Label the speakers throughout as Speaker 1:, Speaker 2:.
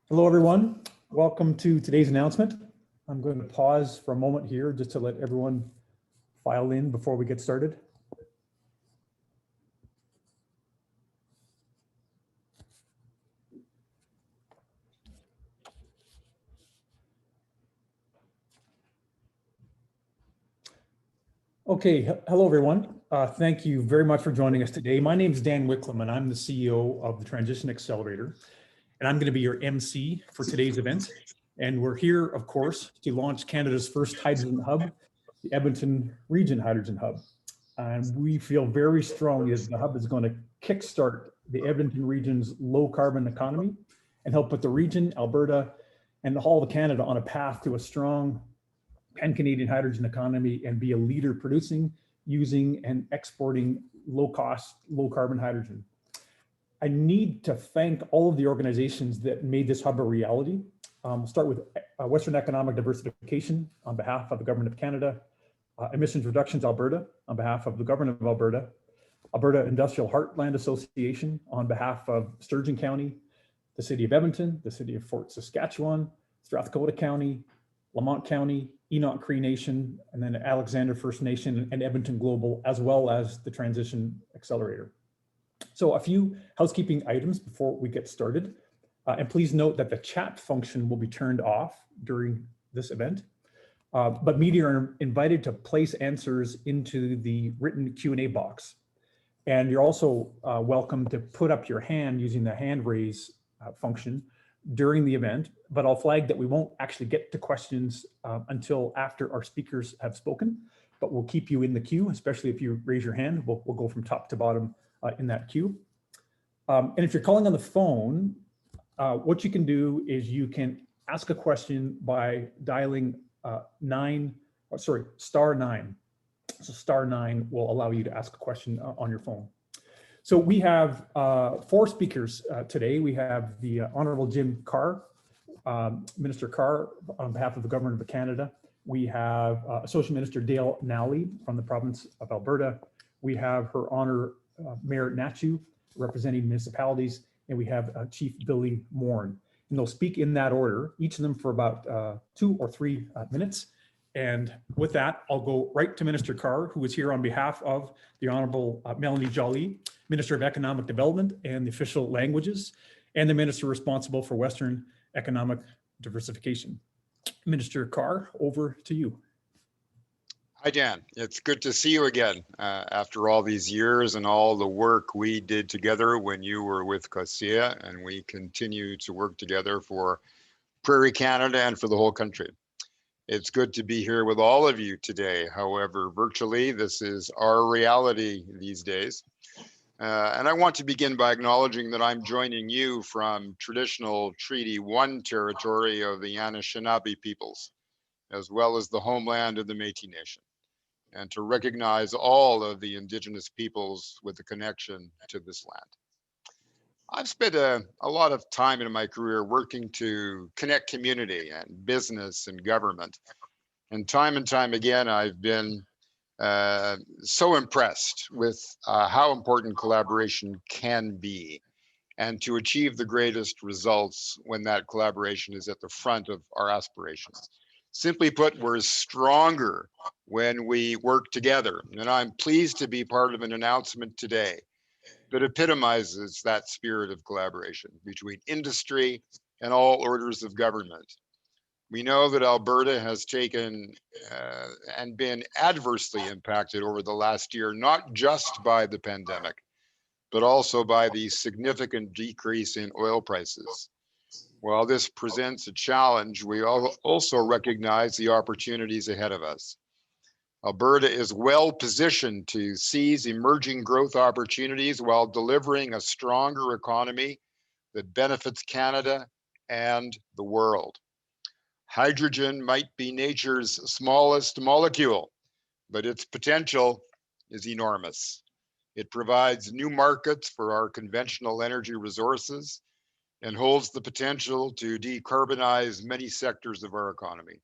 Speaker 1: Hello, everyone. Welcome to today's announcement. I'm going to pause for a moment here just to let everyone file in before we get started. Okay, hello, everyone. Thank you very much for joining us today. My name is Dan Wicklum, and I'm the CEO of the Transition Accelerator, and I'm going to be your MC for today's event. And we're here, of course, to launch Canada's first hydrogen hub, the Edmonton Region Hydrogen HUB. And we feel very strongly that the hub is going to kickstart the Edmonton region's low carbon economy and help put the region, Alberta, and the whole of Canada on a path to a strong pan-Canadian hydrogen economy and be a leader producing, using, and exporting low-cost, low-carbon hydrogen. I need to thank all of the organizations that made this hub a reality. We'll start with Western Economic Diversification on behalf of the Government of Canada, Emissions Reductions Alberta on behalf of the Government of Alberta, Alberta Industrial Heartland Association on behalf of Sturgeon County, the City of Edmonton, the City of Fort Saskatchewan, Strathcona County, Lamont County, Enoch Cree Nation, and then Alexander First Nation and Edmonton Global, as well as the Transition Accelerator. So a few housekeeping items before we get started. And please note that the chat function will be turned off during this event. But media are invited to place answers into the written Q&A box. And you're also welcome to put up your hand using the hand raise function during the event, but I'll flag that we won't actually get to questions until after our speakers have spoken, but we'll keep you in the queue, especially if you raise your hand. We'll go from top to bottom in that queue. And if you're calling on the phone, what you can do is you can ask a question by dialing star 9. So star 9 will allow you to ask a question on your phone. So we have 4 speakers today. We have the Honourable Jim Carr, Minister Carr on behalf of the Government of Canada. We have Associate Minister Dale Nally from the province of Alberta. We have Her Honour Mayor Hnatiw representing municipalities, and we have Chief Billy Morin. And they'll speak in that order, each of them for about 2 or 3 minutes. And with that, I'll go right to Minister Carr, who is here on behalf of the Honourable Mélanie Joly, Minister of Economic Development and the official languages, and the Minister responsible for Western Economic Diversification. Minister Carr, over to you.
Speaker 2: Hi, Dan. It's good to see you again after all these years and all the work we did together when you were with COSIA, and we continue to work together for Prairie Canada and for the whole country. It's good to be here with all of you today. However, virtually, this is our reality these days. And I want to begin by acknowledging that I'm joining you from traditional Treaty 1 territory of the Anishinaabe peoples, as well as the homeland of the Métis Nation, and to recognize all of the Indigenous peoples with a connection to this land. I've spent a lot of time in my career working to connect community and business and government. And time again, I've been so impressed with how important collaboration can be, and to achieve the greatest results when that collaboration is at the front of our aspirations. Simply put, we're stronger when we work together. And I'm pleased to be part of an announcement today that epitomizes that spirit of collaboration between industry and all orders of government. We know that Alberta has taken and been adversely impacted over the last year, not just by the pandemic, but also by the significant decrease in oil prices. While this presents a challenge, we also recognize the opportunities ahead of us. Alberta is well positioned to seize emerging growth opportunities while delivering a stronger economy that benefits Canada and the world. Hydrogen might be nature's smallest molecule, but its potential is enormous. It provides new markets for our conventional energy resources and holds the potential to decarbonize many sectors of our economy.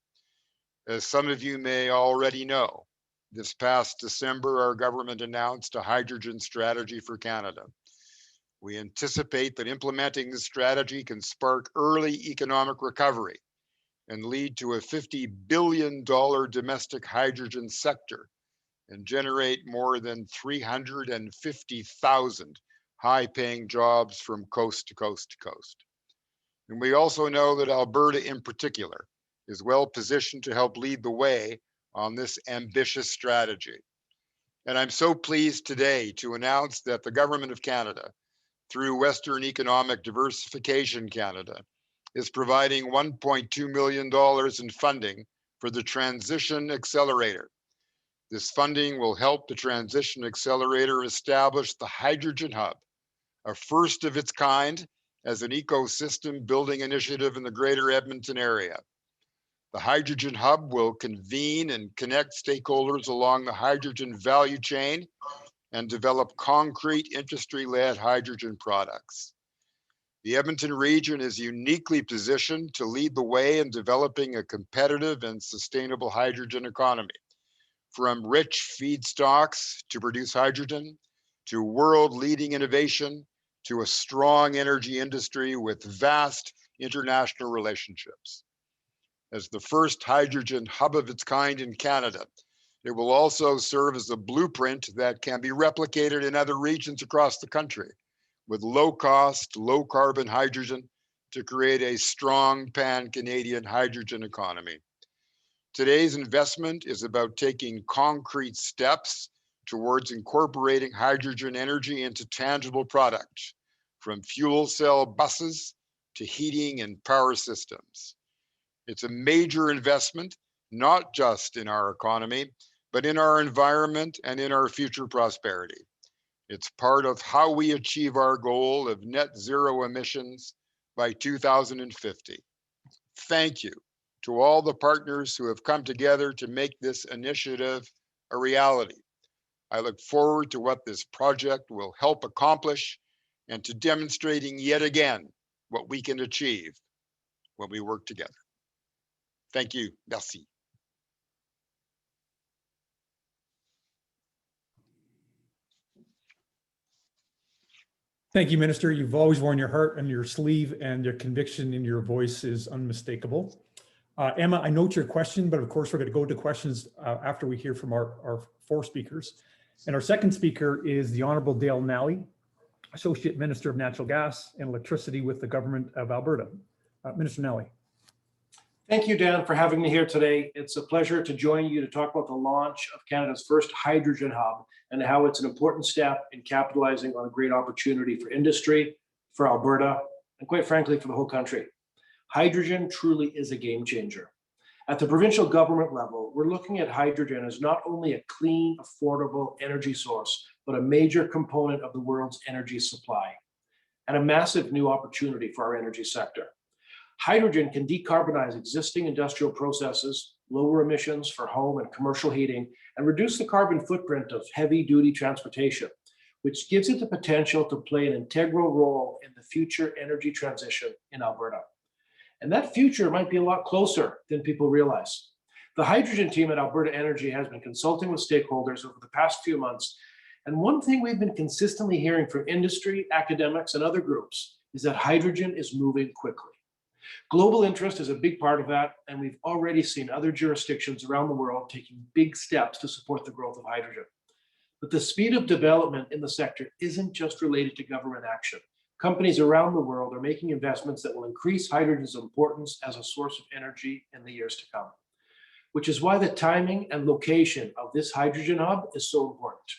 Speaker 2: As some of you may already know, this past December, our government announced a hydrogen strategy for Canada. We anticipate that implementing this strategy can spark early economic recovery and lead to a $50 billion domestic hydrogen sector and generate more than 350,000 high-paying jobs from coast to coast to coast. And we also know that Alberta in particular is well positioned to help lead the way on this ambitious strategy. And I'm so pleased today to announce that the Government of Canada, through Western Economic Diversification Canada, is providing $1.2 million in funding for the Transition Accelerator. This funding will help the Transition Accelerator establish the Hydrogen Hub, a first of its kind as an ecosystem building initiative in the greater Edmonton area. The Hydrogen Hub will convene and connect stakeholders along the hydrogen value chain and develop concrete industry-led hydrogen products. The Edmonton region is uniquely positioned to lead the way in developing a competitive and sustainable hydrogen economy, from rich feedstocks to produce hydrogen, to world-leading innovation, to a strong energy industry with vast international relationships. As the first hydrogen hub of its kind in Canada, it will also serve as a blueprint that can be replicated in other regions across the country, with low-cost, low-carbon hydrogen to create a strong pan-Canadian hydrogen economy. Today's investment is about taking concrete steps towards incorporating hydrogen energy into tangible products, from fuel cell buses to heating and power systems. It's a major investment, not just in our economy, but in our environment and in our future prosperity. It's part of how we achieve our goal of net zero emissions by 2050. Thank you to all the partners who have come together to make this initiative a reality. I look forward to what this project will help accomplish and to demonstrating yet again what we can achieve when we work together. Thank you. Merci.
Speaker 1: Thank you, Minister. You've always worn your heart on your sleeve, and your conviction in your voice is unmistakable. Emma, I note your question, but of course we're going to go to questions after we hear from our four speakers. And our second speaker is the Honourable Dale Nally, Associate Minister of Natural Gas and Electricity with the Government of Alberta. Minister Nally.
Speaker 3: Thank you, Dan, for having me here today. It's a pleasure to join you to talk about the launch of Canada's first hydrogen hub and how it's an important step in capitalizing on a great opportunity for industry, for Alberta, and quite frankly, for the whole country. Hydrogen truly is a game changer. At the provincial government level, we're looking at hydrogen as not only a clean, affordable energy source, but a major component of the world's energy supply, and a massive new opportunity for our energy sector. Hydrogen can decarbonize existing industrial processes, lower emissions for home and commercial heating, and reduce the carbon footprint of heavy-duty transportation, which gives it the potential to play an integral role in the future energy transition in Alberta. And that future might be a lot closer than people realize. The hydrogen team at Alberta Energy has been consulting with stakeholders over the past few months, and one thing we've been consistently hearing from industry, academics, and other groups is that hydrogen is moving quickly. Global interest is a big part of that, and we've already seen other jurisdictions around the world taking big steps to support the growth of hydrogen. But the speed of development in the sector isn't just related to government action. Companies around the world are making investments that will increase hydrogen's importance as a source of energy in the years to come, which is why the timing and location of this hydrogen hub is so important.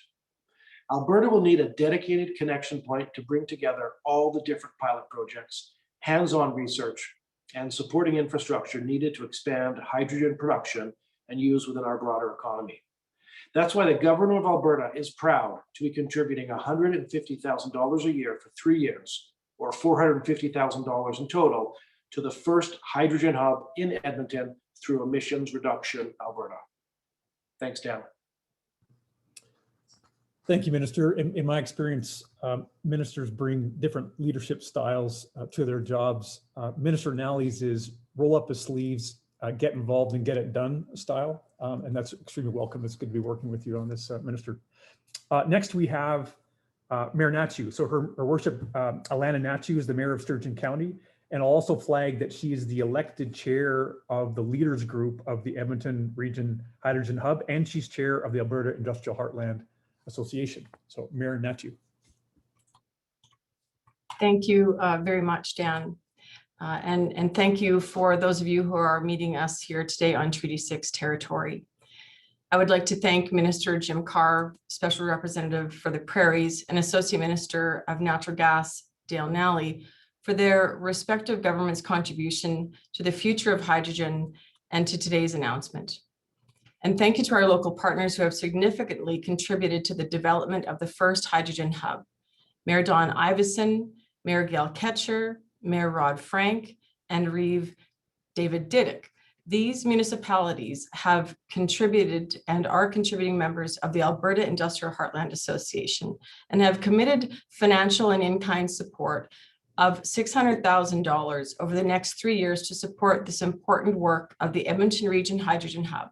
Speaker 3: Alberta will need a dedicated connection point to bring together all the different pilot projects, hands-on research, and supporting infrastructure needed to expand hydrogen production and use within our broader economy. That's why the government of Alberta is proud to be contributing $150,000 a year for 3 years, or $450,000 in total, to the first hydrogen hub in Edmonton through Emissions Reduction Alberta. Thanks, Dan.
Speaker 1: Thank you, Minister. In my experience, ministers bring different leadership styles to their jobs. Minister Nally's is roll up his sleeves, get involved and get it done style. And that's extremely welcome. It's good to be working with you on this, Minister. Next, we have Mayor Hnatiw. So her worship, Alanna Hnatiw is the mayor of Sturgeon County, and I'll also flag that she is the elected chair of the leaders group of the Edmonton Region Hydrogen HUB, and she's chair of the Alberta Industrial Heartland Association. So Mayor Hnatiw.
Speaker 4: Thank you very much, Dan. And thank you for those of you who are meeting us here today on Treaty 6 territory. I would like to thank Minister Jim Carr, Special Representative for the Prairies, and Associate Minister of Natural Gas, Dale Nally, for their respective government's contribution to the future of hydrogen and to today's announcement. And thank you to our local partners who have significantly contributed to the development of the first hydrogen hub. Mayor Don Iveson, Mayor Gail Ketcher, Mayor Rod Frank, and Reeve David Didick. These municipalities have contributed and are contributing members of the Alberta Industrial Heartland Association and have committed financial and in-kind support of $600,000 over the next 3 years to support this important work of the Edmonton Region Hydrogen Hub.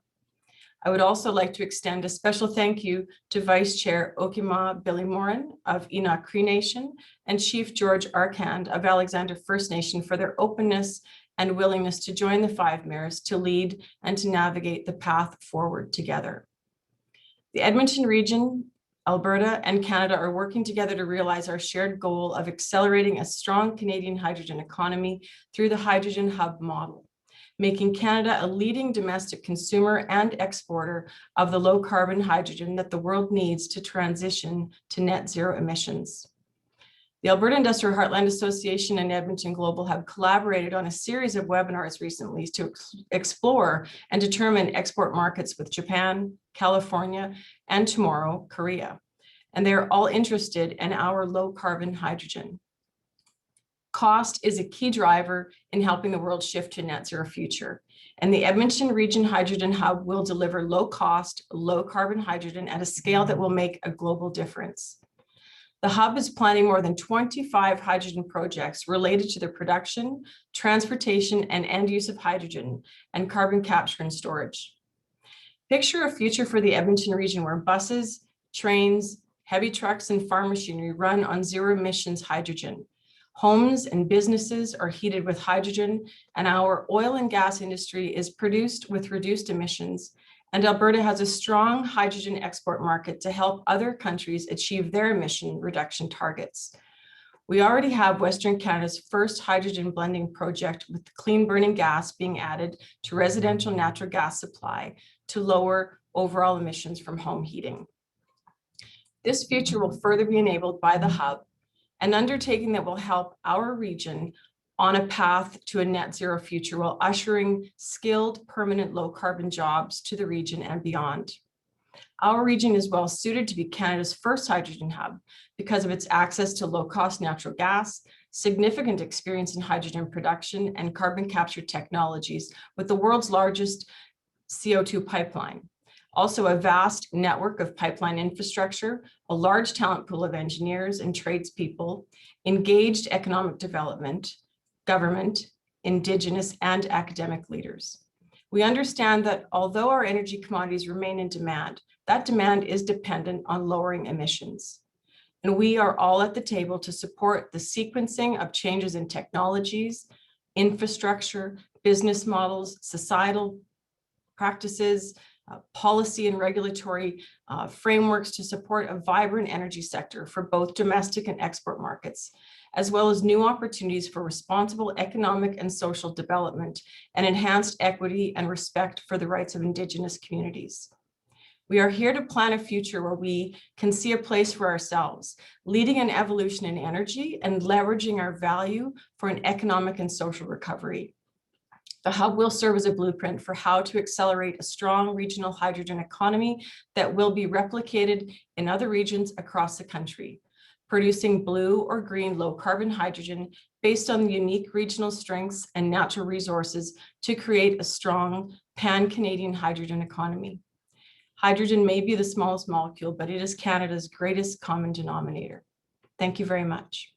Speaker 4: I would also like to extend a special thank you to Vice Chair Okima Billy Morin of Enoch Cree Nation and Chief George Arcand of Alexander First Nation for their openness and willingness to join the 5 mayors to lead and to navigate the path forward together. The Edmonton region, Alberta, and Canada are working together to realize our shared goal of accelerating a strong Canadian hydrogen economy through the hydrogen hub model, making Canada a leading domestic consumer and exporter of the low carbon hydrogen that the world needs to transition to net zero emissions. The Alberta Industrial Heartland Association and Edmonton Global have collaborated on a series of webinars recently to explore and determine export markets with Japan, California, and tomorrow, Korea. And they're all interested in our low carbon hydrogen. Cost is a key driver in helping the world shift to a net zero future. And the Edmonton Region Hydrogen Hub will deliver low cost, low carbon hydrogen at a scale that will make a global difference. The hub is planning more than 25 hydrogen projects related to the production, transportation, and end use of hydrogen and carbon capture and storage. Picture a future for the Edmonton region where buses, trains, heavy trucks, and farm machinery run on zero emissions hydrogen. Homes and businesses are heated with hydrogen, and our oil and gas industry is produced with reduced emissions. And Alberta has a strong hydrogen export market to help other countries achieve their emission reduction targets. We already have Western Canada's first hydrogen blending project with clean burning gas being added to residential natural gas supply to lower overall emissions from home heating. This future will further be enabled by the hub, an undertaking that will help our region on a path to a net zero future while ushering skilled, permanent low carbon jobs to the region and beyond. Our region is well suited to be Canada's first hydrogen hub because of its access to low cost natural gas, significant experience in hydrogen production and carbon capture technologies with the world's largest CO2 pipeline. Also a vast network of pipeline infrastructure, a large talent pool of engineers and tradespeople, engaged economic development, government, Indigenous, and academic leaders. We understand that although our energy commodities remain in demand, that demand is dependent on lowering emissions. And we are all at the table to support the sequencing of changes in technologies, infrastructure, business models, societal practices, policy and regulatory frameworks to support a vibrant energy sector for both domestic and export markets, as well as new opportunities for responsible economic and social development and enhanced equity and respect for the rights of Indigenous communities. We are here to plan a future where we can see a place for ourselves, leading an evolution in energy and leveraging our value for an economic and social recovery. The hub will serve as a blueprint for how to accelerate a strong regional hydrogen economy that will be replicated in other regions across the country, producing blue or green low carbon hydrogen based on the unique regional strengths and natural resources to create a strong pan-Canadian hydrogen economy. Hydrogen may be the smallest molecule, but it is Canada's greatest common denominator. Thank you very much.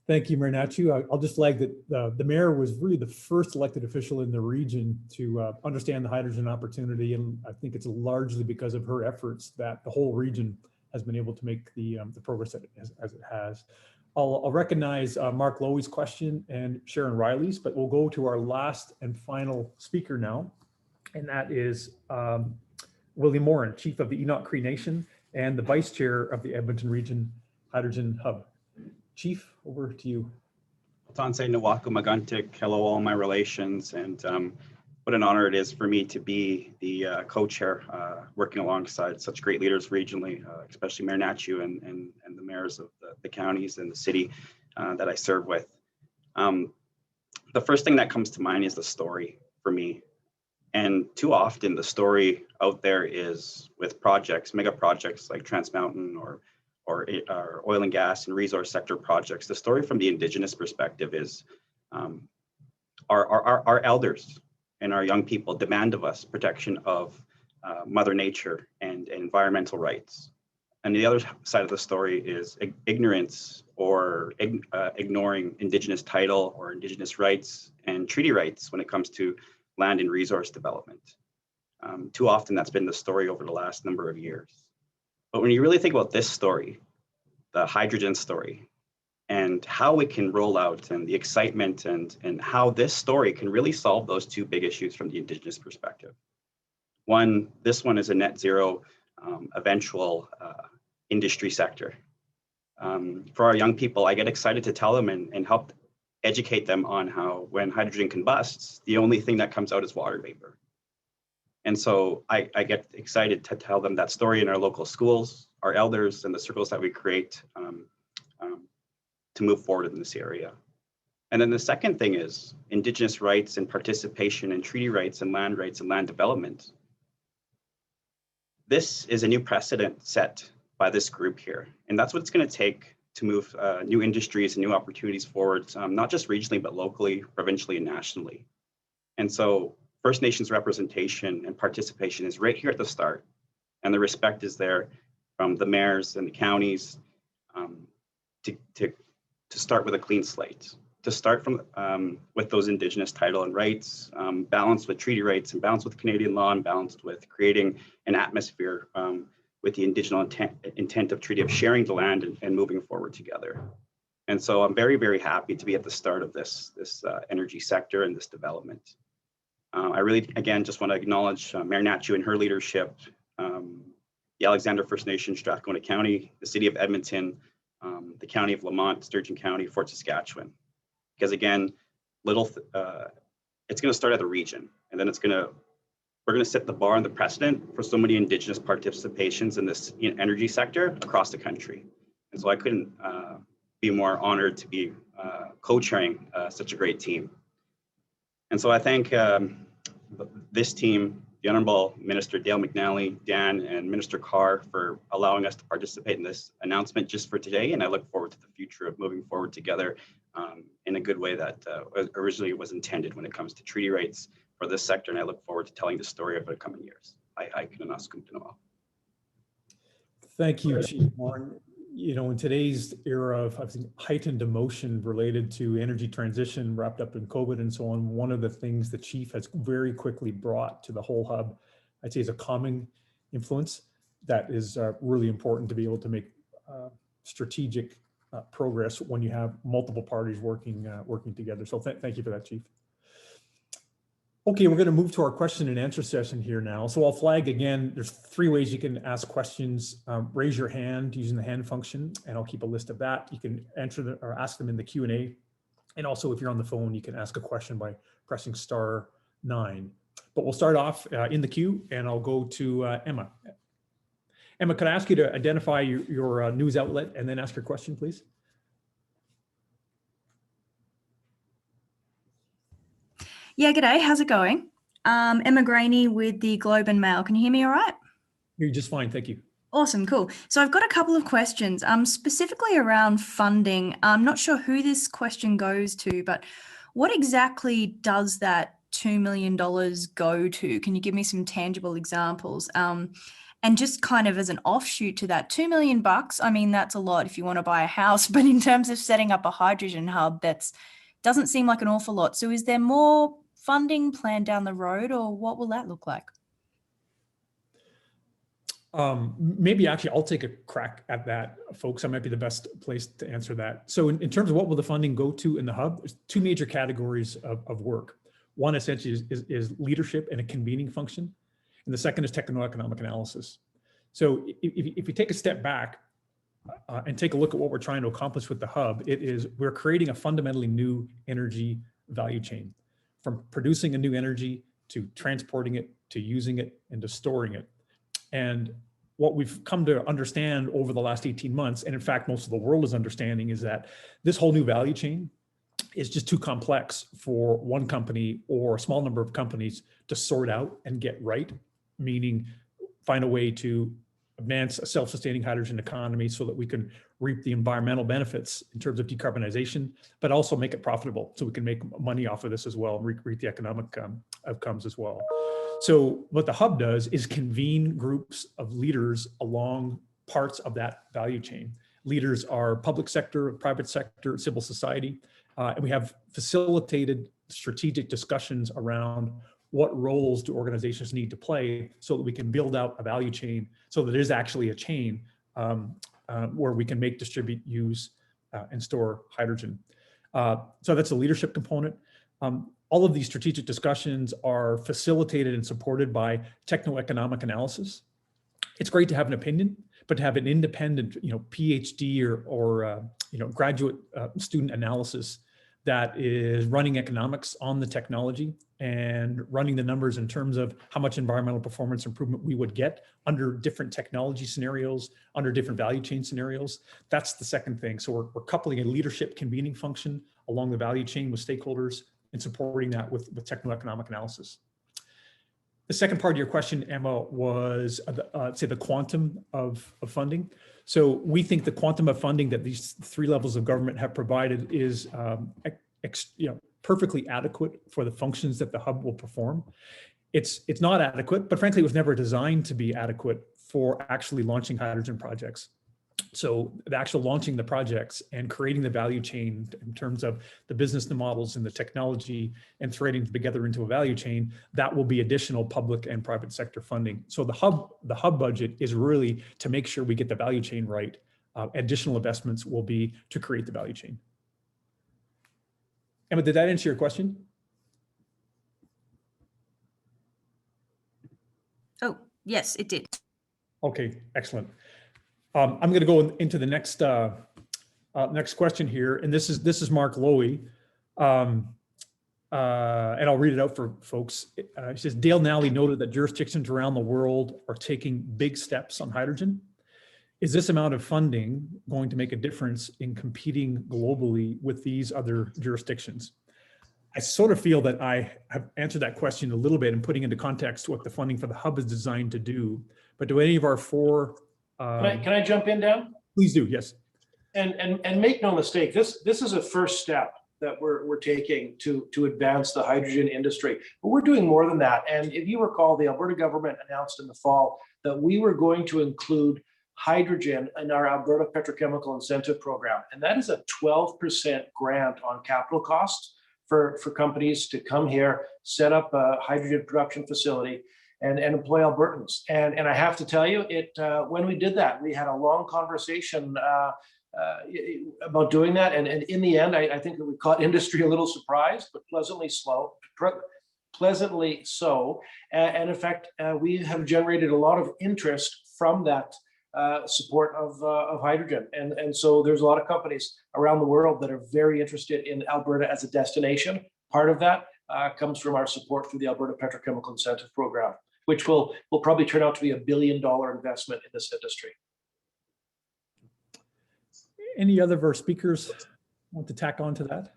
Speaker 1: Thank you, Mayor Hnatiw. I'll just flag that the mayor was really the first elected official in the region to understand the hydrogen opportunity, and I think it's largely because of her efforts that the whole region has been able to make the progress that as it has. I'll recognize Mark Lowy's question and Sharon Riley's, but we'll go to our last and final speaker now, and that is William Morin, Chief of the Enoch Cree Nation and the Vice Chair of the Edmonton Region Hydrogen HUB. Chief, over to you.
Speaker 5: Tanse Nawako Maguntik, hello all my relations, and what an honor it is for me to be the co-chair working alongside such great leaders regionally, especially Mayor Hnatiw and the mayors of the counties and the city that I serve with. The first thing that comes to mind is the story for me. And too often the story out there is with projects, mega projects like Trans Mountain or oil and gas and resource sector projects. The story from the Indigenous perspective is our elders and our young people demand of us protection of Mother Nature and environmental rights. And the other side of the story is ignorance or ignoring Indigenous title or Indigenous rights and treaty rights when it comes to land and resource development. Too often that's been the story over the last number of years. But when you really think about this story, the hydrogen story, and how it can roll out and the excitement and how this story can really solve those two big issues from the Indigenous perspective. This one is a net zero eventual industry sector. For our young people, I get excited to tell them and help educate them on how when hydrogen combusts, the only thing that comes out is water vapor. And so I get excited to tell them that story in our local schools, our elders, and the circles that we create to move forward in this area. And then the second thing is Indigenous rights and participation and treaty rights and land development. This is a new precedent set by this group here. And that's what it's going to take to move new industries and new opportunities forward, not just regionally, but locally, provincially, and nationally. And so First Nations representation and participation is right here at the start. And the respect is there from the mayors and the counties to start with a clean slate, to start from with those Indigenous title and rights, balanced with treaty rights and balanced with Canadian law and balanced with creating an atmosphere with the Indigenous intent of treaty of sharing the land and moving forward together. And so I'm very, very happy to be at the start of this energy sector and this development. I really, again, just want to acknowledge Mayor Hnatiw and her leadership, the Alexander First Nation, Strathcona County, the City of Edmonton, the County of Lamont, Sturgeon County, Fort Saskatchewan. Because again, it's going to start at the region, and then we're going to set the bar and the precedent for so many Indigenous participations in this energy sector across the country. And so I couldn't be more honored to be co-chairing such a great team. And so I thank this team, the Honourable Minister Dale McNally, Dan, and Minister Carr for allowing us to participate in this announcement just for today. And I look forward to the future of moving forward together in a good way that originally was intended when it comes to treaty rights for this sector. And I look forward to telling the story over the coming years.
Speaker 1: Thank you, Chief Morin. You know, in today's era of heightened emotion related to energy transition wrapped up in COVID and so on, one of the things the Chief has very quickly brought to the whole hub, I'd say, is a calming influence that is really important to be able to make strategic progress when you have multiple parties working together. So thank you for that, Chief. Okay, we're going to move to our question and answer session here now. So I'll flag again, there's 3 ways you can ask questions. Raise your hand using the hand function, and I'll keep a list of that. You can answer them or ask them in the Q&A. And also, if you're on the phone, you can ask a question by pressing *9. But we'll start off in the queue, and I'll go to Emma. Emma, could I ask you to identify your news outlet and then ask your question, please?
Speaker 6: Yeah, g'day. How's it going? Emma Graney with the Globe and Mail. Can you hear me all right?
Speaker 1: You're just fine. Thank you.
Speaker 6: Awesome. Cool. So I've got a couple of questions, specifically around funding. I'm not sure who this question goes to, but what exactly does that $2 million go to? Can you give me some tangible examples? And just kind of as an offshoot to that, $2 million, I mean, that's a lot if you want to buy a house, but in terms of setting up a hydrogen hub, doesn't seem like an awful lot. So is there more funding planned down the road, or what will that look like?
Speaker 1: Maybe actually I'll take a crack at that, folks. I might be the best place to answer that. So in terms of what will the funding go to in the hub, there's two major categories of work. One essentially is leadership and a convening function. And the second is techno-economic analysis. So if you take a step back and take a look at what we're trying to accomplish with the hub, we're creating a fundamentally new energy value chain, from producing a new energy to transporting it, to using it, and to storing it. And what we've come to understand over the last 18 months, and in fact, most of the world is understanding, is that this whole new value chain is just too complex for one company or a small number of companies to sort out and get right, meaning find a way to advance a self-sustaining hydrogen economy so that we can reap the environmental benefits in terms of decarbonization, but also make it profitable so we can make money off of this as well and reap the economic outcomes as well. So what the hub does is convene groups of leaders along parts of that value chain. Leaders are public sector, private sector, civil society, and we have facilitated strategic discussions around what roles do organizations need to play so that we can build out a value chain so that there's actually a chain where we can make, distribute, use, and store hydrogen. So that's a leadership component. All of these strategic discussions are facilitated and supported by techno-economic analysis. It's great to have an opinion, but to have an independent, PhD or graduate student analysis that is running economics on the technology and running the numbers in terms of how much environmental performance improvement we would get under different technology scenarios, under different value chain scenarios. That's the second thing. So we're coupling a leadership convening function along the value chain with stakeholders and supporting that with techno-economic analysis. The second part of your question, Emma, was say the quantum of funding. So we think the quantum of funding that these three levels of government have provided is perfectly adequate for the functions that the hub will perform. It's not adequate, but frankly, it was never designed to be adequate for actually launching hydrogen projects. So the actual launching the projects and creating the value chain in terms of the business models and the technology and threading together into a value chain, that will be additional public and private sector funding. So the hub budget is really to make sure we get the value chain right. Additional investments will be to create the value chain. Emma, did that answer your question?
Speaker 6: Oh, yes, it did.
Speaker 1: Okay, excellent. I'm going to go into the next next question here, and this is Mark Lowy, and I'll read it out for folks. He says, Dale Nally noted that jurisdictions around the world are taking big steps on hydrogen. Is this amount of funding going to make a difference in competing globally with these other jurisdictions? I sort of feel that I have answered that question a little bit and putting into context what the funding for the hub is designed to do. But do any of our four
Speaker 3: Can I jump in, Dan?
Speaker 1: Please do, yes.
Speaker 3: And make no mistake, this is a first step that we're taking to advance the hydrogen industry. But we're doing more than that. And if you recall, the Alberta government announced in the fall that we were going to include hydrogen in our Alberta Petrochemical Incentive Program. And that is a 12% grant on capital costs for companies to come here, set up a hydrogen production facility and employ Albertans. And I have to tell you, when we did that, we had a long conversation about doing that. And in the end, I think that we caught industry a little surprised, but pleasantly so. And in fact, we have generated a lot of interest from that support of hydrogen. And so there's a lot of companies around the world that are very interested in Alberta as a destination. Part of that comes from our support through the Alberta Petrochemical Incentive Program, which will probably turn out to be $1 billion investment in this industry.
Speaker 1: Any other of our speakers want to tack on to that?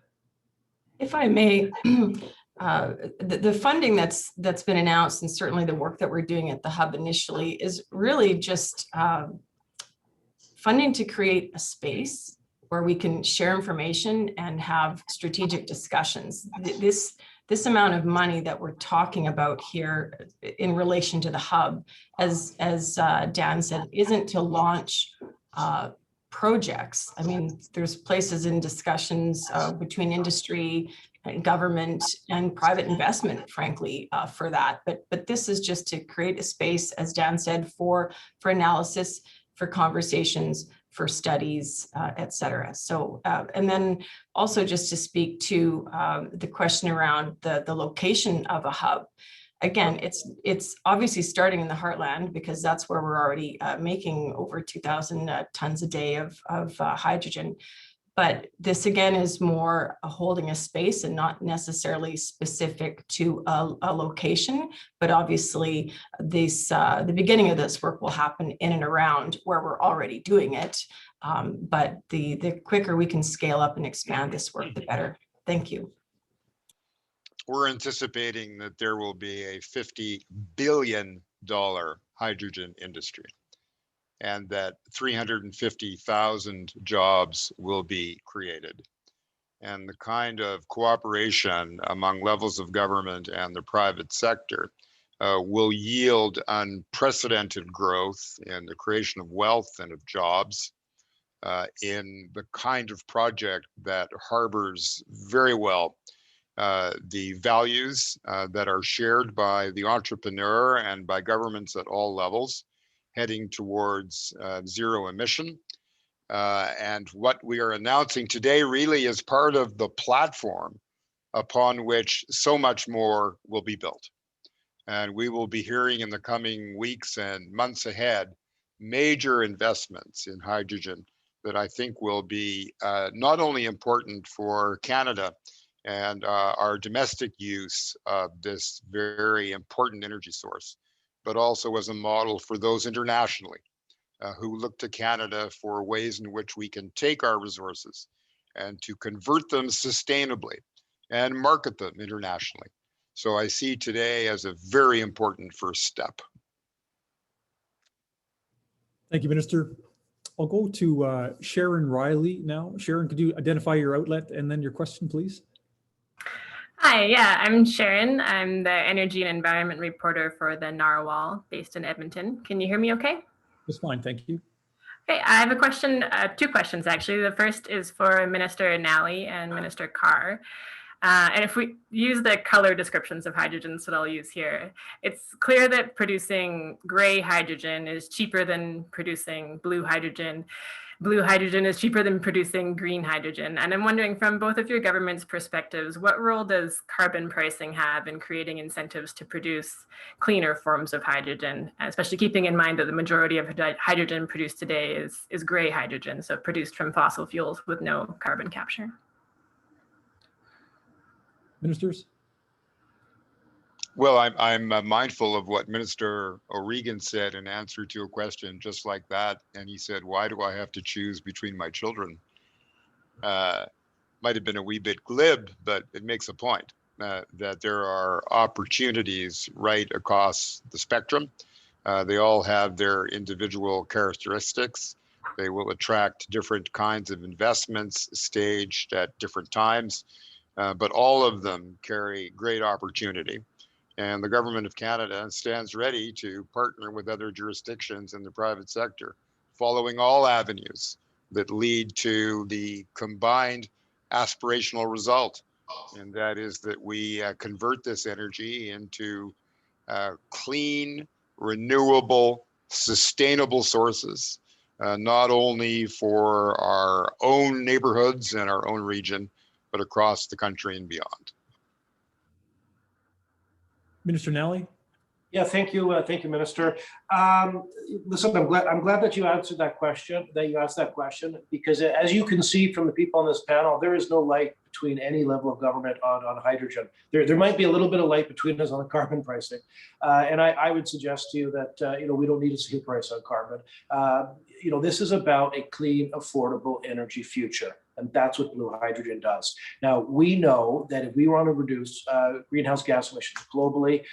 Speaker 4: If I may, the funding that's been announced, and certainly the work that we're doing at the hub initially, is really just funding to create a space where we can share information and have strategic discussions. This amount of money that we're talking about here in relation to the hub, as Dan said, isn't to launch projects. I mean, there's places in discussions between industry and government and private investment, frankly, for that. But this is just to create a space, as Dan said, for analysis, for conversations, for studies, et cetera. So, and then also just to speak to the question around the location of a hub. Again, it's obviously starting in the Heartland because that's where we're already making over 2,000 tons a day of hydrogen. But this again is more holding a space and not necessarily specific to a location. But obviously, the beginning of this work will happen in and around where we're already doing it. But the quicker we can scale up and expand this work, the better. Thank you.
Speaker 2: We're anticipating that there will be a $50 billion hydrogen industry, and that 350,000 jobs will be created. And the kind of cooperation among levels of government and the private sector will yield unprecedented growth in the creation of wealth and of jobs in the kind of project that harbors very well the values that are shared by the entrepreneur and by governments at all levels, heading towards zero emission. And what we are announcing today really is part of the platform upon which so much more will be built. And we will be hearing in the coming weeks and months ahead major investments in hydrogen that I think will be not only important for Canada and our domestic use of this very important energy source, but also as a model for those internationally who look to Canada for ways in which we can take our resources and to convert them sustainably and market them internationally. So I see today as a very important first step.
Speaker 1: Thank you, Minister. I'll go to Sharon Riley now. Sharon, could you identify your outlet and then your question, please?
Speaker 7: Hi, yeah, I'm Sharon. I'm the Energy and Environment Reporter for the Narwhal based in Edmonton. Can you hear me okay?
Speaker 1: That's fine, thank you.
Speaker 7: Okay, I have a question, two questions actually. The first is for Minister Nally and Minister Carr. And if we use the color descriptions of hydrogens that I'll use here, it's clear that producing gray hydrogen is cheaper than producing blue hydrogen. Blue hydrogen is cheaper than producing green hydrogen. And I'm wondering, from both of your government's perspectives, what role does carbon pricing have in creating incentives to produce cleaner forms of hydrogen, especially keeping in mind that the majority of hydrogen produced today is gray hydrogen, so produced from fossil fuels with no carbon capture?
Speaker 1: Ministers?
Speaker 2: Well, I'm mindful of what Minister O'Regan said in answer to a question just like that. And he said, why do I have to choose between my children? Might have been a wee bit glib, but it makes a point that there are opportunities right across the spectrum. They all have their individual characteristics. They will attract different kinds of investments staged at different times, but all of them carry great opportunity. And the government of Canada stands ready to partner with other jurisdictions in the private sector, following all avenues that lead to the combined aspirational result. And that is that we convert this energy into clean, renewable, sustainable sources, not only for our own neighborhoods and our own region, but across the country and beyond.
Speaker 1: Minister Nally?
Speaker 3: Yeah, thank you, Minister. Listen, I'm glad that you answered that question, that you asked that question, because as you can see from the people on this panel, there is no light between any level of government on hydrogen. There might be a little bit of light between us on the carbon pricing, and I would suggest to you that we don't need a single price on carbon. This is about a clean, affordable energy future. And that's what blue hydrogen does. Now, we know that if we want to reduce greenhouse gas emissions globally,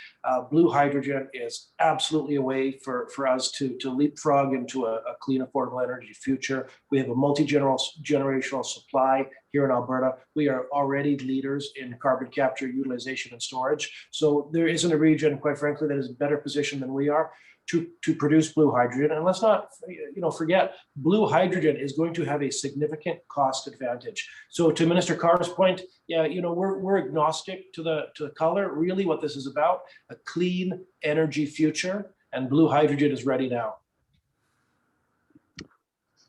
Speaker 3: blue hydrogen is absolutely a way for us to leapfrog into a clean, affordable energy future. We have a multi-generational supply here in Alberta. We are already leaders in carbon capture, utilization, and storage. So there isn't a region, quite frankly, that is better positioned than we are to produce blue hydrogen. And let's not forget, blue hydrogen is going to have a significant cost advantage. So to Minister Carr's point, yeah, we're agnostic to the color. Really what this is about, a clean energy future, and blue hydrogen is ready now.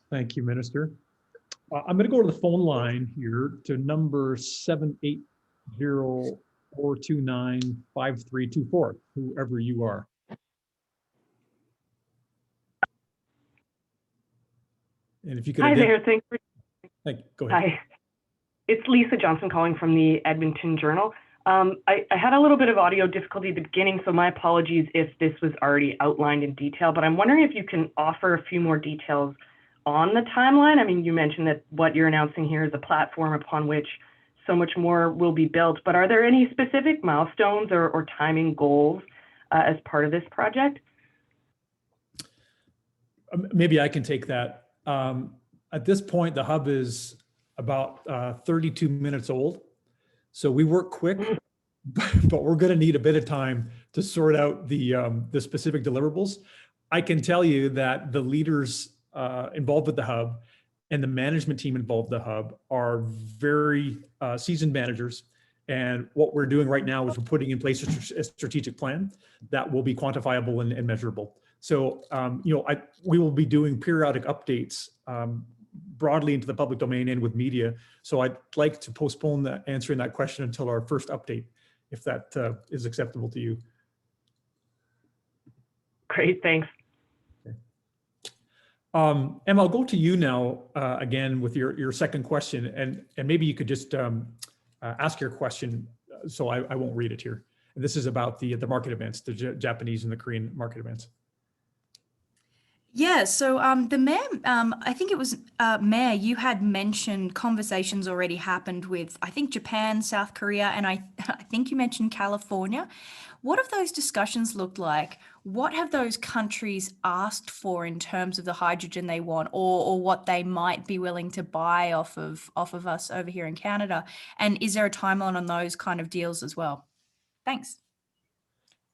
Speaker 1: Thank you, Minister. I'm going to go to the phone line here to number 780-429-5324, whoever you are. And if you could.
Speaker 8: Hi there, thanks for.
Speaker 1: Go ahead.
Speaker 8: Hi, it's Lisa Johnson calling from the Edmonton Journal. I had a little bit of audio difficulty at the beginning, so my apologies if this was already outlined in detail, but I'm wondering if you can offer a few more details on the timeline. I mean, you mentioned that what you're announcing here is a platform upon which so much more will be built, but are there any specific milestones or timing goals as part of this project?
Speaker 1: Maybe I can take that. At this point, the hub is about 32 minutes old. So we work quick, but we're going to need a bit of time to sort out the specific deliverables. I can tell you that the leaders involved with the hub and the management team involved with the hub are very seasoned managers. And what we're doing right now is we're putting in place a strategic plan that will be quantifiable and measurable. So, we will be doing periodic updates broadly into the public domain and with media. So I'd like to postpone answering that question until our first update, if that is acceptable to you.
Speaker 8: Great, thanks.
Speaker 1: Okay. Emma, I'll go to you now again with your second question, and maybe you could just ask your question so I won't read it here. And this is about the market events, the Japanese and the Korean market events.
Speaker 6: Yeah, so the mayor, I think it was Mayor, you had mentioned conversations already happened with, I think, Japan, South Korea, and I think you mentioned California. What have those discussions looked like? What have those countries asked for in terms of the hydrogen they want, or what they might be willing to buy off of us over here in Canada? And is there a timeline on those kind of deals as well? Thanks.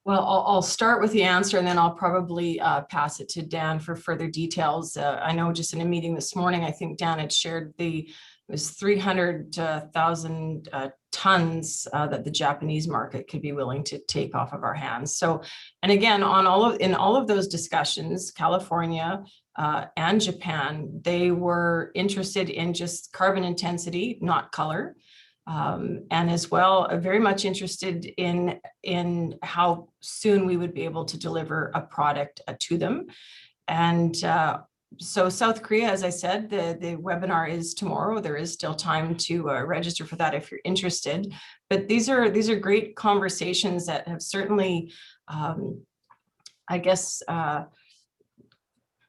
Speaker 4: Well, I'll start with the answer, and then I'll probably pass it to Dan for further details. I know just in a meeting this morning, I think Dan had shared it was 300,000 tons that the Japanese market could be willing to take off of our hands. So, and again, in all of those discussions, California and Japan, they were interested in just carbon intensity, not color. And as well, very much interested in how soon we would be able to deliver a product to them. And so South Korea, as I said, the webinar is tomorrow. There is still time to register for that if you're interested. But these are great conversations that have certainly, I guess,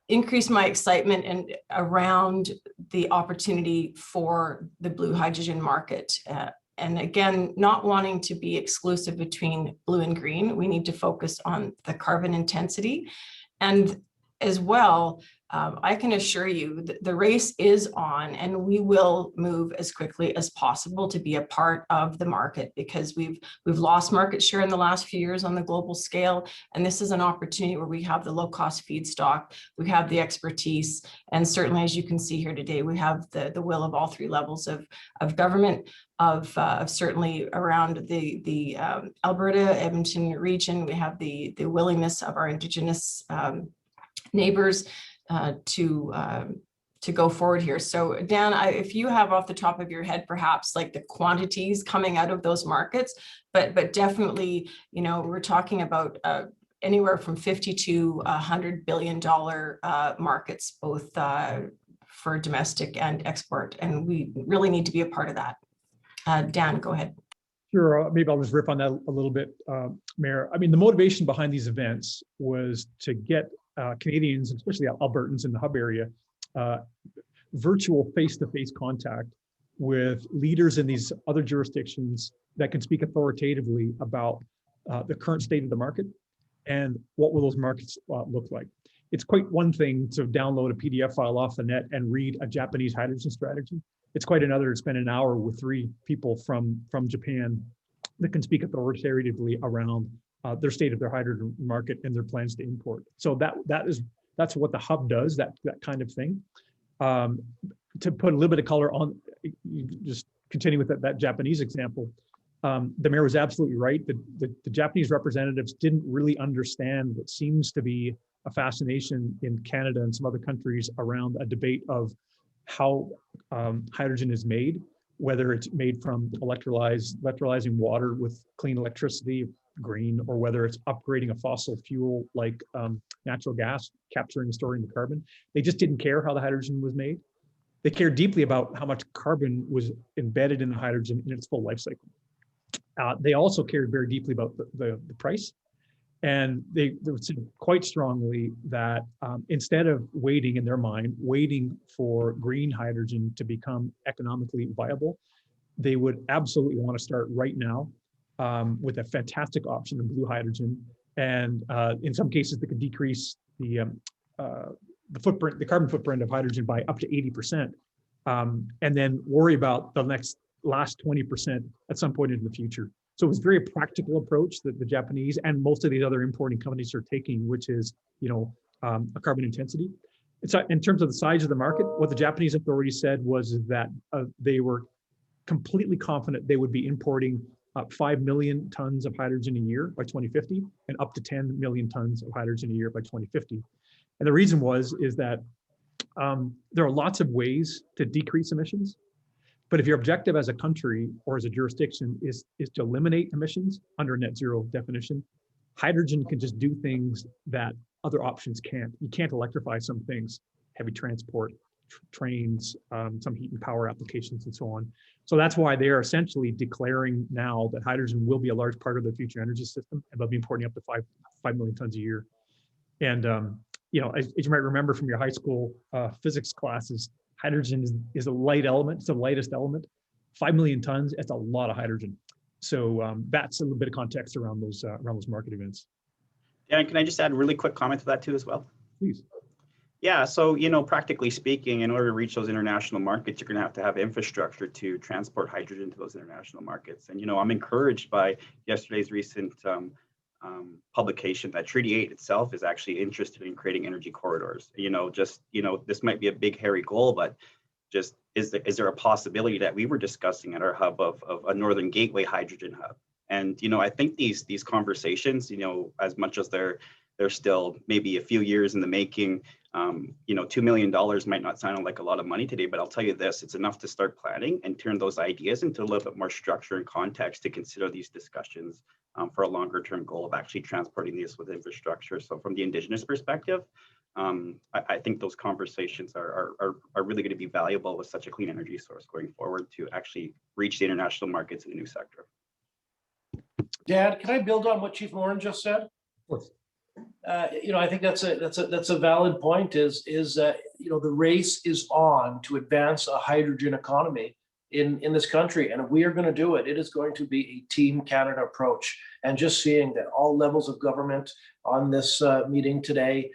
Speaker 4: increase my excitement and around the opportunity for the blue hydrogen market. And again, not wanting to be exclusive between blue and green, we need to focus on the carbon intensity. And as well, I can assure you that the race is on, and we will move as quickly as possible to be a part of the market, because we've lost market share in the last few years on the global scale. And this is an opportunity where we have the low cost feedstock, we have the expertise, and certainly, as you can see here today, we have the will of all three levels of government, of certainly around the Alberta, Edmonton region. We have the willingness of our Indigenous neighbors to go forward here. So Dan, if you have off the top of your head, perhaps like the quantities coming out of those markets, but definitely, we're talking about anywhere from $50 to $100 billion markets, both for domestic and export. And we really need to be a part of that. Dan, go ahead.
Speaker 1: Sure, maybe I'll just riff on that a little bit, Mayor. I mean, the motivation behind these events was to get Canadians, especially Albertans in the hub area, virtual face-to-face contact with leaders in these other jurisdictions that can speak authoritatively about the current state of the market and what will those markets look like. It's quite one thing to download a PDF file off the net and read a Japanese hydrogen strategy. It's quite another to spend an hour with 3 people from Japan that can speak authoritatively around their state of their hydrogen market and their plans to import. So that's what the hub does, that kind of thing. To put a little bit of color on, just continue with that Japanese example, the mayor was absolutely right. The Japanese representatives didn't really understand what seems to be a fascination in Canada and some other countries around a debate of how hydrogen is made, whether it's made from electrolyzing water with clean electricity, green, or whether it's upgrading a fossil fuel like natural gas, capturing and storing the carbon. They just didn't care how the hydrogen was made. They cared deeply about how much carbon was embedded in the hydrogen in its full life cycle. They also cared very deeply about the price. And they said quite strongly that instead of waiting, in their mind, waiting for green hydrogen to become economically viable, they would absolutely want to start right now with a fantastic option of blue hydrogen. And in some cases, they could decrease the carbon footprint of hydrogen by up to 80%, and then worry about the last 20% at some point in the future. So it was a very practical approach that the Japanese and most of these other importing companies are taking, which is, a carbon intensity. It's in terms of the size of the market, what the Japanese authorities said was that they were completely confident they would be importing 5 million tons of hydrogen a year by 2050 and up to 10 million tons of hydrogen a year by 2050. And the reason is that there are lots of ways to decrease emissions. But if your objective as a country or as a jurisdiction is to eliminate emissions under a net zero definition, hydrogen can just do things that other options can't. You can't electrify some things, heavy transport, trains, some heat and power applications and so on. So that's why they are essentially declaring now that hydrogen will be a large part of the future energy system, and they'll be importing up to 5 million tons a year. And as you might remember from your high school physics classes, hydrogen is a light element. It's the lightest element. 5 million tons, that's a lot of hydrogen. So that's a little bit of context around those market events.
Speaker 5: Yeah, can I just add a really quick comment to that too as well?
Speaker 1: Please.
Speaker 5: Yeah, so practically speaking, in order to reach those international markets, you're going to have infrastructure to transport hydrogen to those international markets. And I'm encouraged by yesterday's recent publication that Treaty 8 itself is actually interested in creating energy corridors. This might be a big hairy goal, but just is there a possibility that we were discussing at our hub of a Northern Gateway hydrogen hub? And I think these conversations, as much as they're still maybe a few years in the making, $2 million might not sound like a lot of money today, but I'll tell you this, it's enough to start planning and turn those ideas into a little bit more structure and context to consider these discussions for a longer term goal of actually transporting these with infrastructure. So from the Indigenous perspective, I think those conversations are really going to be valuable with such a clean energy source going forward to actually reach the international markets in the new sector.
Speaker 3: Dad, can I build on what Chief Morin just said?
Speaker 1: Of course.
Speaker 3: I think that's a valid point. The race is on to advance a hydrogen economy in this country, and if we are going to do it, it is going to be a Team Canada approach. And just seeing that all levels of government on this meeting today,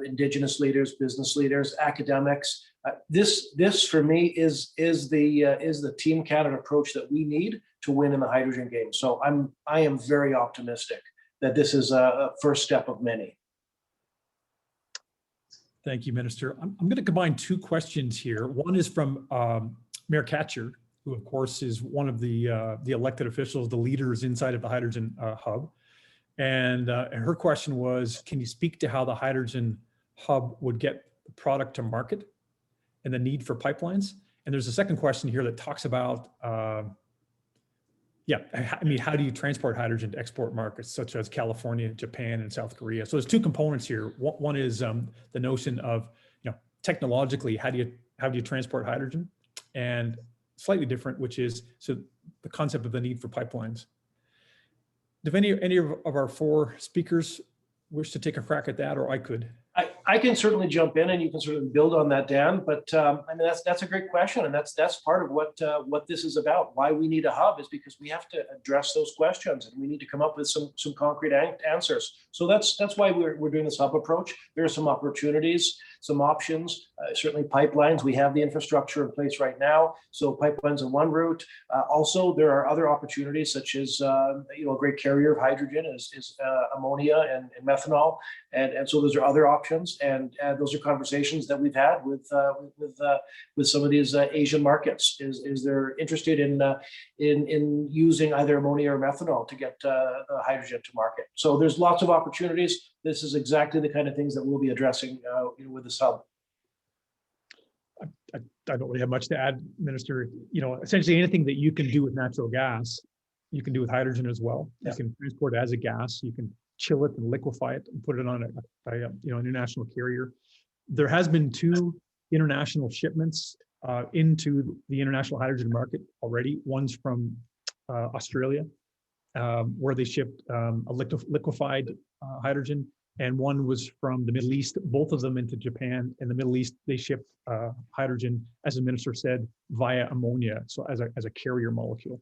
Speaker 3: Indigenous leaders, business leaders, academics, this for me is the Team Canada approach that we need to win in the hydrogen game. So I am very optimistic that this is a first step of many.
Speaker 1: Thank you, Minister. I'm going to combine 2 questions here. One is from Mayor Katcher, who of course is one of the elected officials, the leaders inside of the Hydrogen Hub. And her question was, can you speak to how the Hydrogen Hub would get the product to market and the need for pipelines? And there's a second question here that talks about, how do you transport hydrogen to export markets such as California, Japan, and South Korea? So there's 2 components here. One is the notion of, technologically, how do you transport hydrogen? And slightly different, which is the concept of the need for pipelines. Do any of our 4 speakers wish to take a crack at that, or I could?
Speaker 3: I can certainly jump in, and you can sort of build on that, Dan. But I mean, that's a great question, and that's part of what this is about. Why we need a hub is because we have to address those questions, and we need to come up with some concrete answers. So that's why we're doing this hub approach. There are some opportunities, some options. Certainly pipelines. We have the infrastructure in place right now, so pipelines are one route. Also, there are other opportunities such as a great carrier of hydrogen is ammonia and methanol, and so those are other options. And those are conversations that we've had with some of these Asian markets. Is they're interested in using either ammonia or methanol to get hydrogen to market. So there's lots of opportunities. This is exactly the kind of things that we'll be addressing with this hub.
Speaker 1: I don't really have much to add, Minister. Essentially anything that you can do with natural gas, you can do with hydrogen as well. Yeah. You can transport it as a gas. You can chill it and liquefy it and put it on an international carrier. There has been 2 international shipments into the international hydrogen market already. One's from Australia, where they shipped a liquefied hydrogen, and one was from the Middle East, both of them into Japan. In the Middle East, they shipped hydrogen, as the minister said, via ammonia, so as a carrier molecule.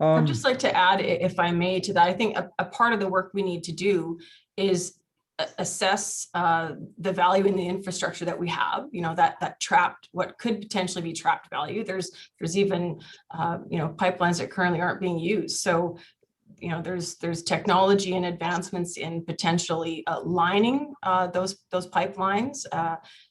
Speaker 4: I'd just like to add, if I may, to that. I think a part of the work we need to do is assess the value in the infrastructure that we have, that trapped, what could potentially be trapped value. There's even, pipelines that currently aren't being used. So, there's technology and advancements in potentially lining those pipelines.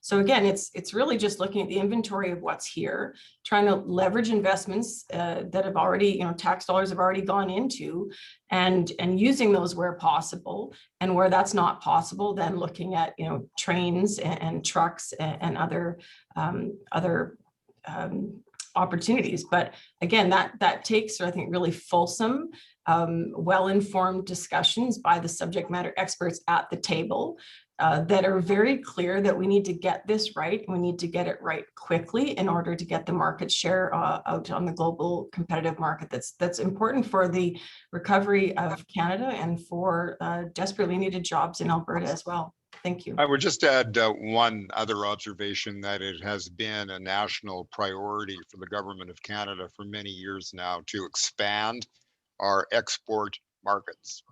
Speaker 4: So again, it's really just looking at the inventory of what's here, trying to leverage investments that have already, tax dollars have already gone into, and using those where possible. And where that's not possible, then looking at trains and trucks and other opportunities. But again, that takes, I think, really fulsome, well-informed discussions by the subject matter experts at the table that are very clear that we need to get this right. We need to get it right quickly in order to get the market share out on the global competitive market. That's important for the recovery of Canada and for desperately needed jobs in Alberta as well. Thank you.
Speaker 2: I would just add one other observation, that it has been a national priority for the government of Canada for many years now to expand our export markets,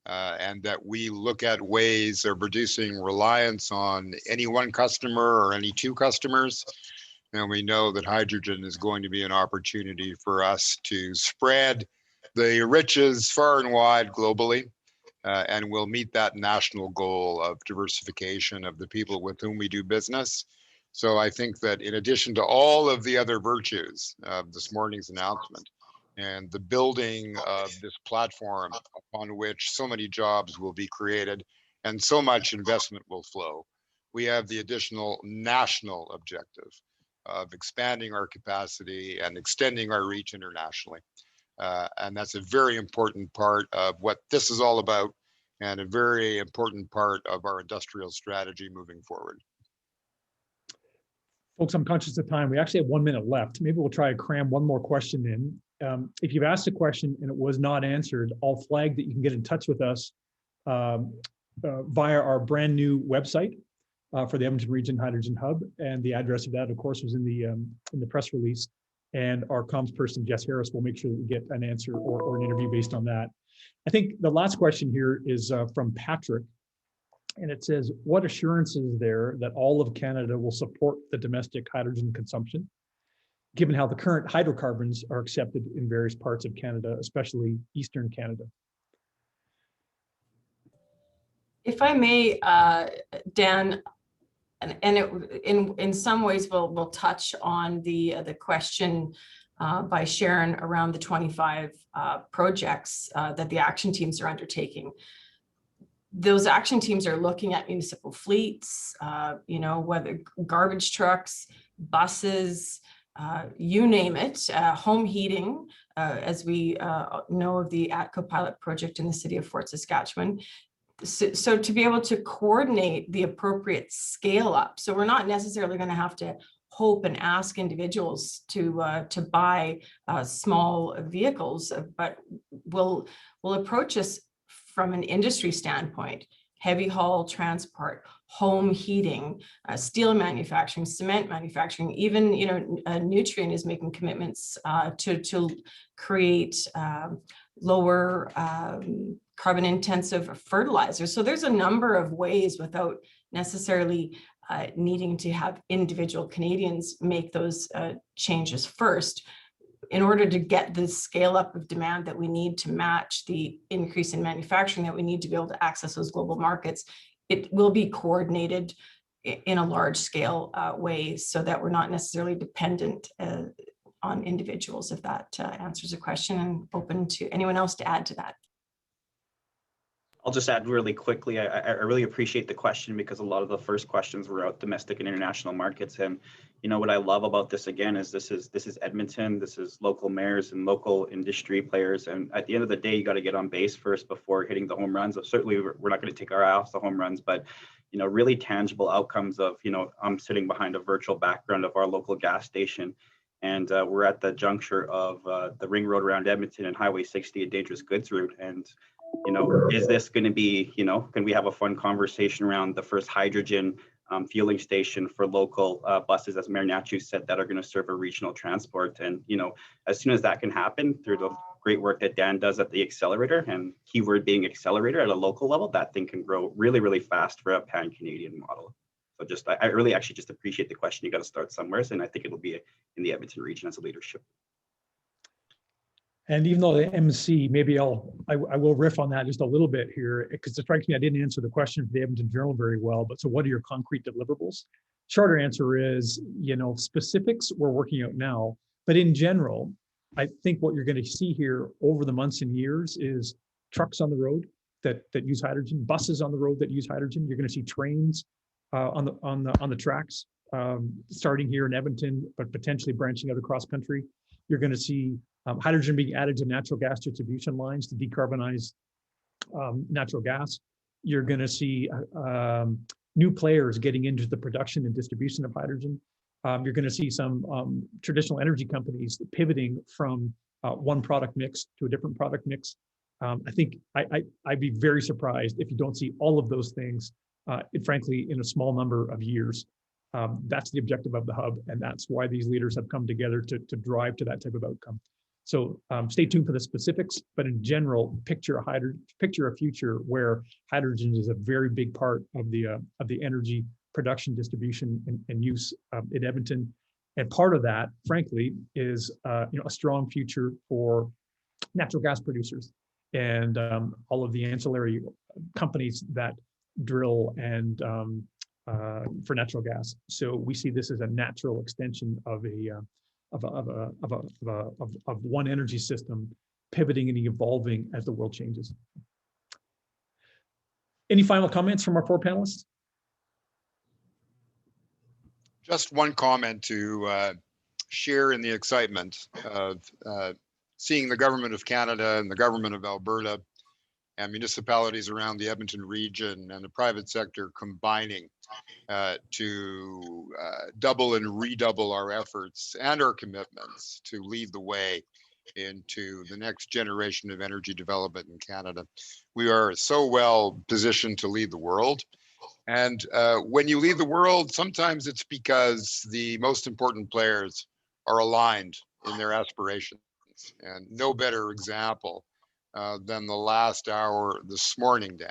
Speaker 2: and that we look at ways of reducing reliance on any one customer or any 2 customers. And we know that hydrogen is going to be an opportunity for us to spread the riches far and wide globally. And we'll meet that national goal of diversification of the people with whom we do business. So I think that in addition to all of the other virtues of this morning's announcement and the building of this platform upon which so many jobs will be created and so much investment will flow, we have the additional national objective of expanding our capacity and extending our reach internationally. And that's a very important part of what this is all about, and a very important part of our industrial strategy moving forward.
Speaker 1: Folks, I'm conscious of time. We actually have 1 minute left. Maybe we'll try to cram one more question in. If you've asked a question and it was not answered, I'll flag that you can get in touch with us via our brand new website for the Edmonton Region Hydrogen Hub. And the address of that, of course, was in the press release. And our comms person, Jess Harris, will make sure that we get an answer or an interview based on that. I think the last question here is from Patrick. And it says, what assurance is there that all of Canada will support the domestic hydrogen consumption, given how the current hydrocarbons are accepted in various parts of Canada, especially Eastern Canada?
Speaker 4: If I may, Dan, and it, in some ways we'll touch on the question by Sharon around the 25 projects that the action teams are undertaking. Those action teams are looking at municipal fleets, whether garbage trucks, buses, you name it, home heating, as we know of the ATCO pilot project in the city of Fort Saskatchewan. So to be able to coordinate the appropriate scale up. So we're not necessarily going to have to hope and ask individuals to buy small vehicles, but we'll approach this from an industry standpoint. heavy haul transport, home heating, steel manufacturing, cement manufacturing, even, you know, Nutrien is making commitments to create lower carbon intensive fertilizers. So there's a number of ways without necessarily needing to have individual Canadians make those changes first. In order to get the scale up of demand that we need to match the increase in manufacturing that we need to be able to access those global markets, it will be coordinated in a large scale way so that we're not necessarily dependent on individuals, if that answers the question, and open to anyone else to add to that.
Speaker 5: I'll just add really quickly, I really appreciate the question because a lot of the first questions were about domestic and international markets. And you know what I love about this again is this is Edmonton, this is local mayors and local industry players. And at the end of the day, you got to get on base first before hitting the home runs. Certainly, we're not going to take our eye off the home runs, but you know, really tangible outcomes of, you know, I'm sitting behind a virtual background of our local gas station. And we're at the juncture of the ring road around Edmonton and Highway 60, a dangerous goods route. And you know, is this going to be, you know, can we have a fun conversation around the first hydrogen fueling station for local buses, as Mayor Hnatiw said, that are going to serve a regional transport? And, you know, as soon as that can happen through the great work that Dan does at the Accelerator, and keyword being Accelerator at a local level, that thing can grow really, really fast for a pan-Canadian model. So just, I really actually just appreciate the question. You got to start somewhere, and I think it'll be in the Edmonton region as a leadership.
Speaker 1: And even though the MC, maybe I will riff on that just a little bit here, because it strikes me I didn't answer the question for the Edmonton Journal very well. But so what are your concrete deliverables? Shorter answer is, you know, specifics we're working out now. But in general, I think what you're going to see here over the months and years is trucks on the road that use hydrogen, buses on the road that use hydrogen. You're going to see trains on the tracks, starting here in Edmonton, but potentially branching out across country. You're going to see hydrogen being added to natural gas distribution lines to decarbonize natural gas. You're going to see new players getting into the production and distribution of hydrogen. You're going to see some traditional energy companies pivoting from one product mix to a different product mix. I think I'd be very surprised if you don't see all of those things, frankly, in a small number of years. That's the objective of the hub, and that's why these leaders have come together to drive to that type of outcome. So stay tuned for the specifics, but in general, picture a future where hydrogen is a very big part of the energy production, distribution, and use in Edmonton. And part of that, frankly, is a strong future for natural gas producers and all of the ancillary companies that drill and for natural gas. So we see this as a natural extension of one energy system pivoting and evolving as the world changes. Any final comments from our four panelists?
Speaker 2: Just one comment to share in the excitement of seeing the government of Canada and the government of Alberta and municipalities around the Edmonton region and the private sector combining to double and redouble our efforts and our commitments to lead the way into the next generation of energy development in Canada. We are so well positioned to lead the world. And when you lead the world, sometimes it's because the most important players are aligned in their aspirations. And no better example than the last hour this morning, Dan.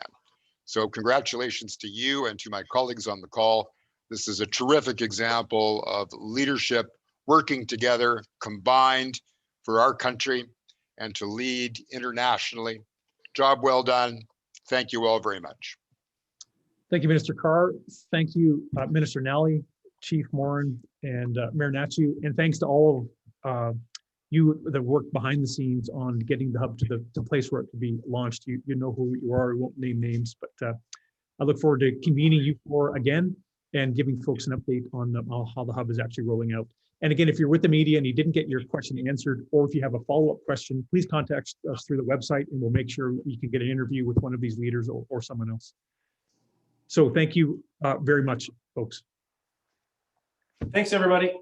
Speaker 2: So congratulations to you and to my colleagues on the call. This is a terrific example of leadership working together, combined for our country and to lead internationally. Job well done. Thank you all very much.
Speaker 1: Thank you, Minister Carr. Thank you, Minister Nally, Chief Morin, and Mayor Hnatiw. And thanks to all of you that work behind the scenes on getting the hub to the place where it can be launched. You know who you are. We won't name names, but I look forward to convening you four again and giving folks an update on how the hub is actually rolling out. And again, if you're with the media and you didn't get your question answered, or if you have a follow-up question, please contact us through the website and we'll make sure you can get an interview with one of these leaders or someone else. So thank you very much, folks.
Speaker 3: Thanks, everybody.